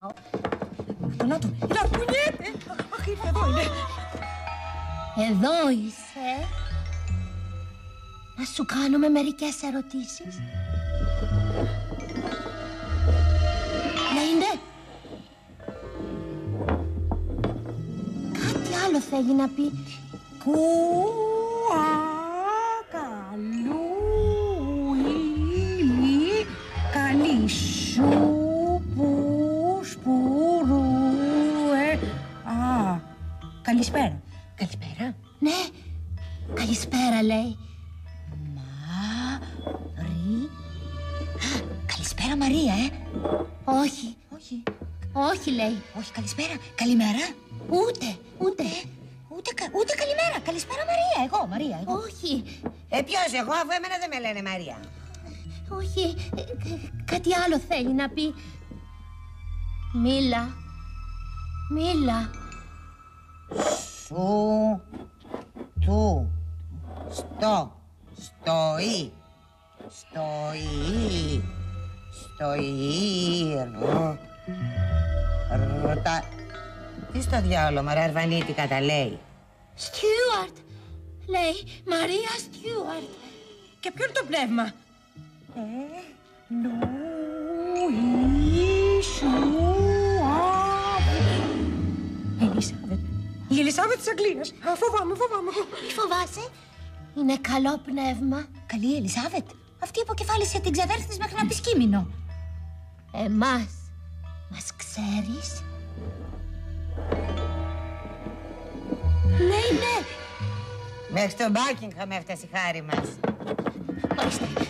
Να το, κουνιέται. Αχ, ήρθε, εδώ είναι. Εδώ είσαι. Να σου κάνουμε μερικές ερωτήσεις. Ναι, είναι. Κάτι άλλο θέλει να πει. Κουακαλούιλι καλή σου που σπουρούε. Α, καλησπέρα. Καλησπέρα. Ναι, καλησπέρα λέει. Καλησπέρα Μαρία, Όχι. Όχι. Όχι λέει. Όχι, καλησπέρα. Καλημέρα. Ούτε. Ούτε καλημέρα. Καλησπέρα Μαρία. Μαρία, εγώ. Όχι. Ποιος εγώ, αφού εμένα δεν με λένε Μαρία. Όχι. Κάτι άλλο θέλει να πει. Μίλα. Σου. Του. Στο. Στοή. Ρωτά. Τι στο διάολο, μωρά, αρβανίτικα τα λέει. Στιούαρτ. Λέει Μαρία Στιούαρτ. Και ποιο είναι το πνεύμα? Ελισάβετ. Η Ελισάβετ της Αγγλίας. Φοβάμαι. Μη φοβάσαι. Είναι καλό πνεύμα. Καλή Ελισάβετ. Αυτή υποκεφάλισε την ξαδέρφη της μέχρι να πει σκήμινο. Εμάς μας ξέρεις? Ναι. Μέχρι τον Μπάκινγχαμ έφτασε η χάρη μας.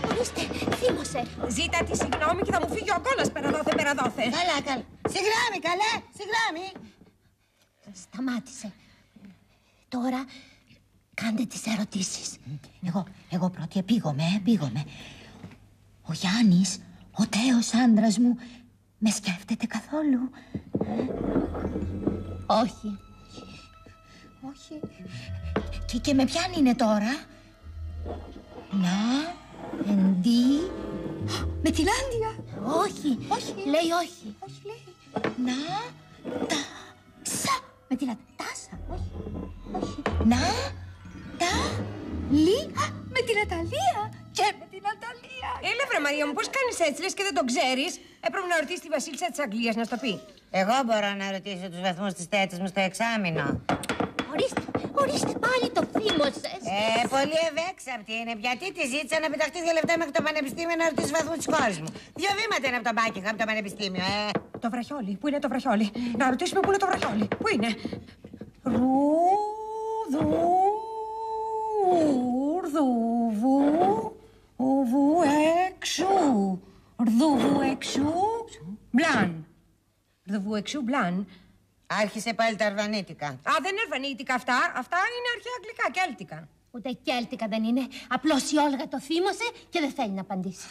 Ορίστε, θύμωσε. Ζήτα τη συγγνώμη και θα μου φύγει ο αγκώνας πέρα δόθε. Καλά. Συγγνώμη, καλέ, συγγνώμη. Σταμάτησε. Τώρα κάντε τις ερωτήσεις. Εγώ πρώτη επίγομαι. Ο Γιάννης, ο τέος άντρας μου, με σκέφτεται καθόλου? Όχι. Και με ποιαν είναι τώρα? Να, εντύ, με την Άντια. Όχι. Λέει όχι. Όχι λέει. Να, τα, σα. Με την Τάσα. Όχι. Να, τα, λι. Με την Αταλία. Και με την Αταλία. Έλα βρε Μαρία μου, πώς κάνεις έτσι, λες και δεν το ξέρεις? Έπρεπε να ρωτήσεις τη Βασίλισσα της Αγγλίας να στο πει. Εγώ μπορώ να ρωτήσω τους βαθμούς της τέτης μου στο εξάμηνο. Ορίστε πάλι το θύμωσες. Πολύ ευέξαπτη είναι. Γιατί τη ζήτησα να πεταχτεί 2 λεπτά μέχρι το πανεπιστήμιο να ρωτήσει βαθμούς της κόρης μου. 2 βήματα είναι από τον Μπάκινγχαμ το πανεπιστήμιο, Το βραχιόλι, πού είναι το βραχιόλι? Να ρωτήσουμε πού είναι το βραχιόλι. Πού είναι? Ρδουβουεξού μπλαν. Άρχισε πάλι τα αρβανίτικα. Δεν είναι αρβανίτικα αυτά. Αυτά είναι αρχαία αγγλικά, κέλτικα. Ούτε κέλτικα δεν είναι. Απλώς η Όλγα το θύμωσε και δεν θέλει να απαντήσει.